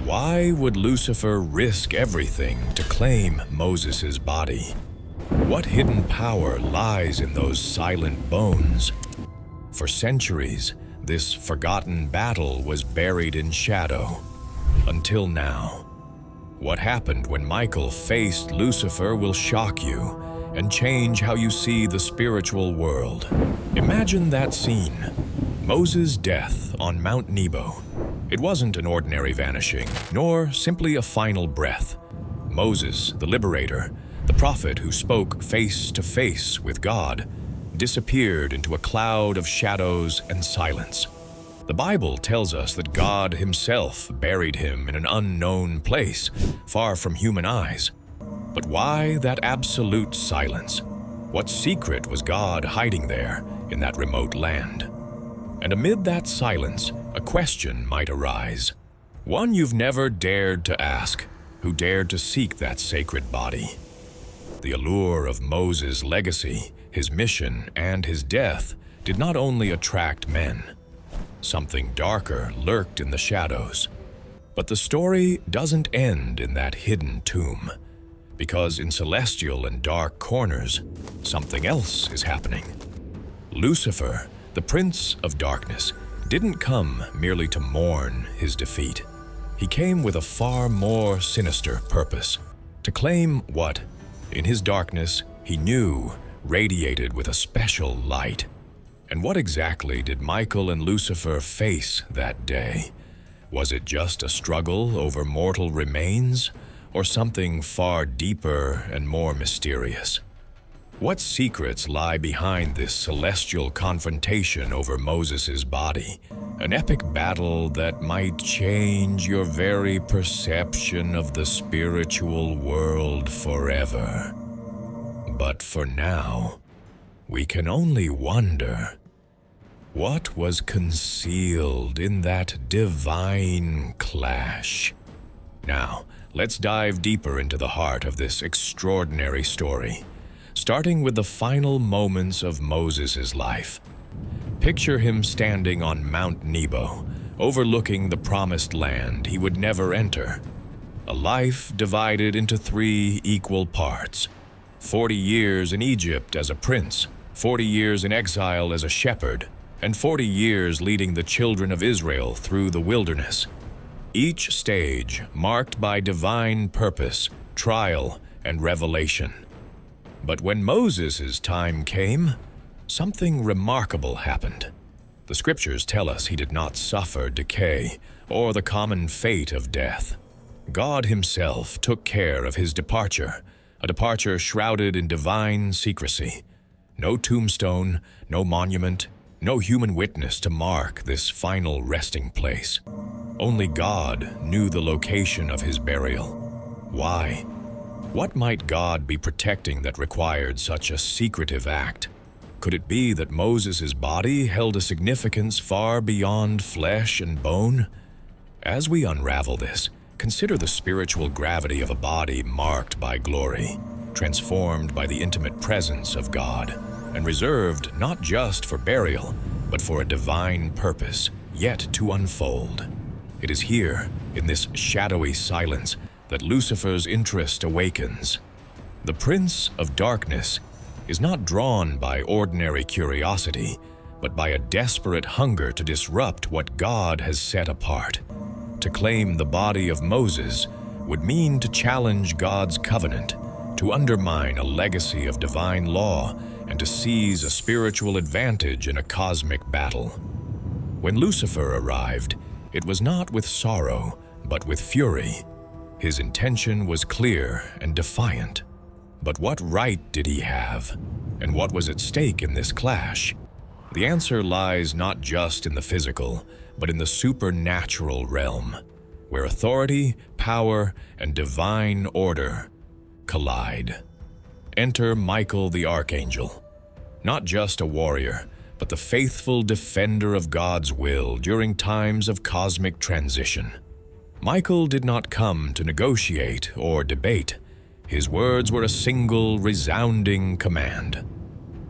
Why would Lucifer risk everything to claim Moses' body? What hidden power lies in those silent bones? For centuries, this forgotten battle was buried in shadow, until now. What happened when Michael faced Lucifer will shock you and change how you see the spiritual world. Imagine that scene. Moses' death on Mount Nebo. It wasn't an ordinary vanishing, nor simply a final breath. Moses, the liberator, the prophet who spoke face to face with God, disappeared into a cloud of shadows and silence. The Bible tells us that God himself buried him in an unknown place, far from human eyes. But why that absolute silence? What secret was God hiding there in that remote land? And amid that silence, a question might arise. One you've never dared to ask, who dared to seek that sacred body. The allure of Moses' legacy, his mission, and his death did not only attract men. Something darker lurked in the shadows. But the story doesn't end in that hidden tomb, because in celestial and dark corners, something else is happening. Lucifer, the prince of darkness, didn't come merely to mourn his defeat. He came with a far more sinister purpose, to claim what, in his darkness, he knew radiated with a special light. And what exactly did Michael and Lucifer face that day? Was it just a struggle over mortal remains, or something far deeper and more mysterious? What secrets lie behind this celestial confrontation over Moses' body? An epic battle that might change your very perception of the spiritual world forever. But for now, we can only wonder, what was concealed in that divine clash? Now, let's dive deeper into the heart of this extraordinary story, starting with the final moments of Moses' life. Picture him standing on Mount Nebo, overlooking the promised land he would never enter. A life divided into 3 equal parts. 40 years in Egypt as a prince, 40 years in exile as a shepherd, and 40 years leading the children of Israel through the wilderness. Each stage marked by divine purpose, trial, and revelation. But when Moses' time came, something remarkable happened. The scriptures tell us he did not suffer decay or the common fate of death. God himself took care of his departure, a departure shrouded in divine secrecy. No tombstone, no monument, no human witness to mark this final resting place. Only God knew the location of his burial. Why? What might God be protecting that required such a secretive act? Could it be that Moses' body held a significance far beyond flesh and bone? As we unravel this, consider the spiritual gravity of a body marked by glory, transformed by the intimate presence of God, and reserved not just for burial, but for a divine purpose yet to unfold. It is here, in this shadowy silence, that Lucifer's interest awakens. The Prince of Darkness is not drawn by ordinary curiosity, but by a desperate hunger to disrupt what God has set apart. To claim the body of Moses would mean to challenge God's covenant, to undermine a legacy of divine law, and to seize a spiritual advantage in a cosmic battle. When Lucifer arrived, it was not with sorrow, but with fury. His intention was clear and defiant. But what right did he have? And what was at stake in this clash? The answer lies not just in the physical, but in the supernatural realm, where authority, power, and divine order collide. Enter Michael the Archangel, not just a warrior, but the faithful defender of God's will during times of cosmic transition. Michael did not come to negotiate or debate. His words were a single resounding command.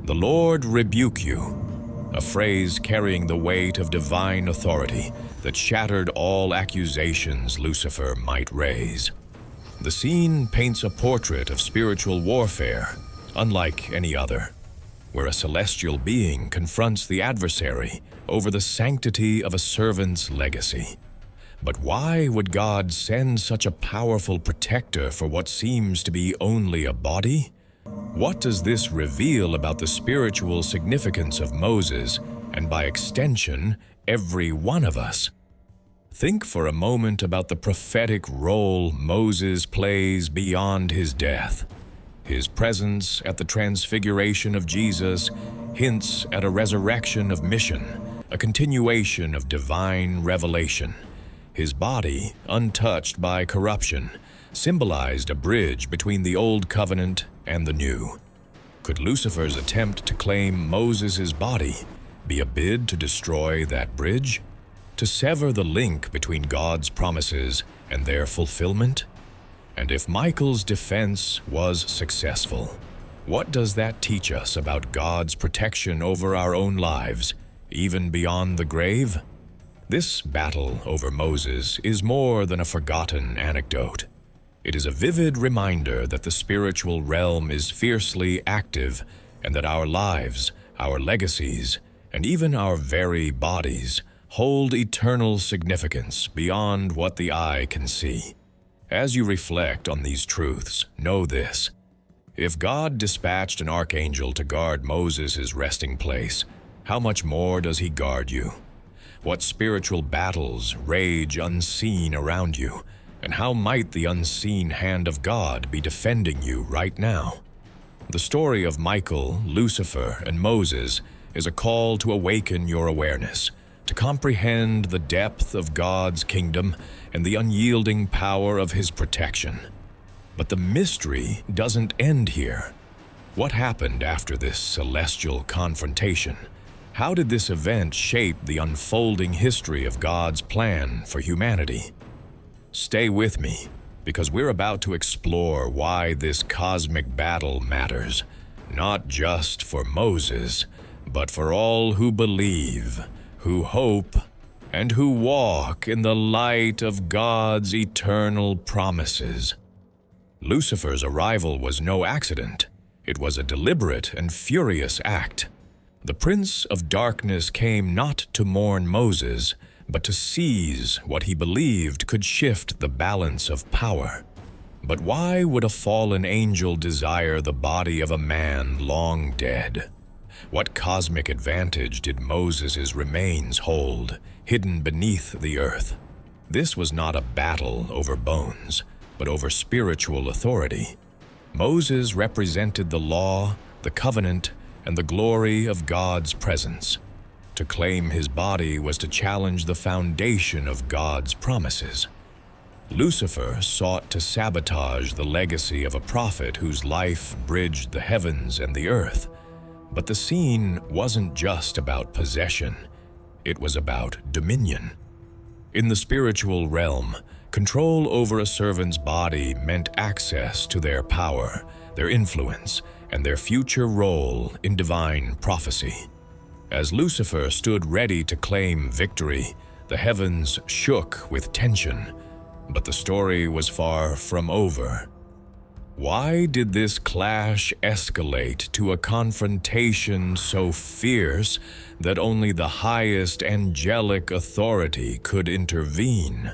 "The Lord rebuke you." a phrase carrying the weight of divine authority that shattered all accusations Lucifer might raise. The scene paints a portrait of spiritual warfare, unlike any other, where a celestial being confronts the adversary over the sanctity of a servant's legacy. But why would God send such a powerful protector for what seems to be only a body? What does this reveal about the spiritual significance of Moses, and by extension, every one of us? Think for a moment about the prophetic role Moses plays beyond his death. His presence at the transfiguration of Jesus hints at a resurrection of mission, a continuation of divine revelation. His body, untouched by corruption, symbolized a bridge between the Old Covenant and the New. Could Lucifer's attempt to claim Moses' body be a bid to destroy that bridge? To sever the link between God's promises and their fulfillment? And if Michael's defense was successful, what does that teach us about God's protection over our own lives, even beyond the grave? This battle over Moses is more than a forgotten anecdote. It is a vivid reminder that the spiritual realm is fiercely active and that our lives, our legacies, and even our very bodies hold eternal significance beyond what the eye can see. As you reflect on these truths, know this: if God dispatched an archangel to guard Moses' resting place, how much more does he guard you? What spiritual battles rage unseen around you, and how might the unseen hand of God be defending you right now? The story of Michael, Lucifer, and Moses is a call to awaken your awareness, to comprehend the depth of God's kingdom and the unyielding power of his protection. But the mystery doesn't end here. What happened after this celestial confrontation? How did this event shape the unfolding history of God's plan for humanity? Stay with me, because we're about to explore why this cosmic battle matters, not just for Moses, but for all who believe, who hope, and who walk in the light of God's eternal promises. Lucifer's arrival was no accident. It was a deliberate and furious act. The Prince of Darkness came not to mourn Moses, but to seize what he believed could shift the balance of power. But why would a fallen angel desire the body of a man long dead? What cosmic advantage did Moses' remains hold, hidden beneath the earth? This was not a battle over bones, but over spiritual authority. Moses represented the law, the covenant, and the glory of God's presence. To claim his body was to challenge the foundation of God's promises. Lucifer sought to sabotage the legacy of a prophet whose life bridged the heavens and the earth. But the scene wasn't just about possession, it was about dominion. In the spiritual realm, control over a servant's body meant access to their power, their influence, and their future role in divine prophecy. As Lucifer stood ready to claim victory, the heavens shook with tension, but the story was far from over. Why did this clash escalate to a confrontation so fierce that only the highest angelic authority could intervene?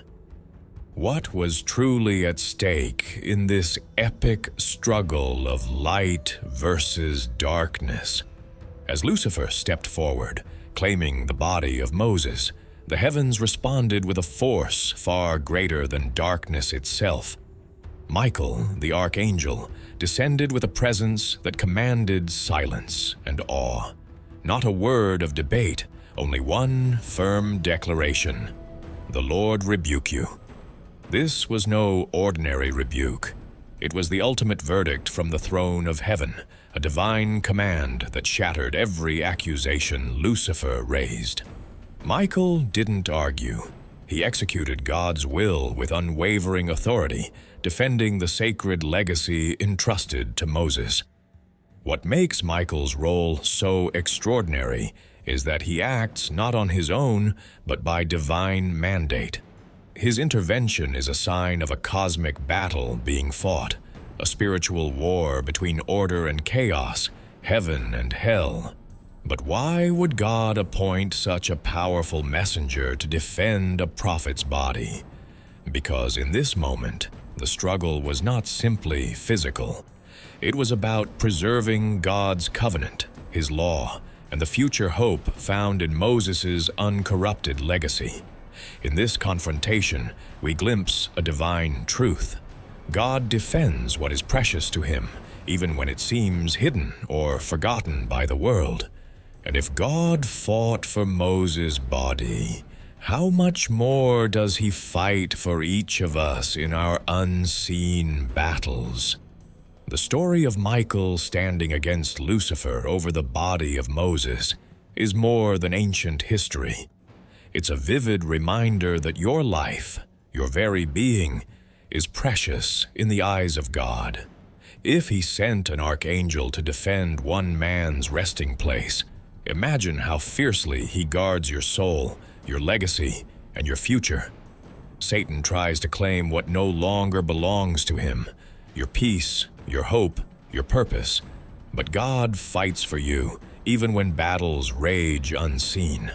What was truly at stake in this epic struggle of light versus darkness? As Lucifer stepped forward, claiming the body of Moses, the heavens responded with a force far greater than darkness itself. Michael, the archangel, descended with a presence that commanded silence and awe. Not a word of debate, only one firm declaration: "The Lord rebuke you." This was no ordinary rebuke. It was the ultimate verdict from the throne of heaven, a divine command that shattered every accusation Lucifer raised. Michael didn't argue. He executed God's will with unwavering authority, defending the sacred legacy entrusted to Moses. What makes Michael's role so extraordinary is that he acts not on his own, but by divine mandate. His intervention is a sign of a cosmic battle being fought, a spiritual war between order and chaos, heaven and hell. But why would God appoint such a powerful messenger to defend a prophet's body? Because in this moment, the struggle was not simply physical. It was about preserving God's covenant, His law, and the future hope found in Moses' uncorrupted legacy. In this confrontation, we glimpse a divine truth. God defends what is precious to Him, even when it seems hidden or forgotten by the world. And if God fought for Moses' body, how much more does He fight for each of us in our unseen battles? The story of Michael standing against Lucifer over the body of Moses is more than ancient history. It's a vivid reminder that your life, your very being, is precious in the eyes of God. If He sent an archangel to defend one man's resting place, imagine how fiercely He guards your soul, your legacy, and your future. Satan tries to claim what no longer belongs to him, your peace, your hope, your purpose. But God fights for you, even when battles rage unseen.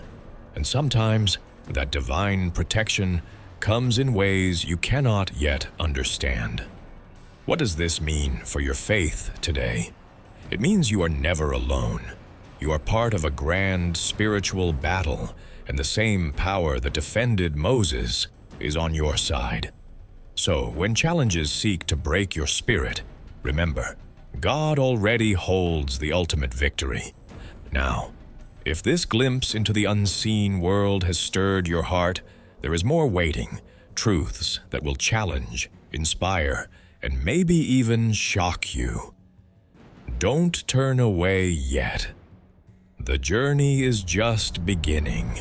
And sometimes that divine protection comes in ways you cannot yet understand. What does this mean for your faith today? It means you are never alone. You are part of a grand spiritual battle, and the same power that defended Moses is on your side. So, when challenges seek to break your spirit, remember, God already holds the ultimate victory. Now, if this glimpse into the unseen world has stirred your heart, there is more waiting, truths that will challenge, inspire, and maybe even shock you. Don't turn away yet. The journey is just beginning.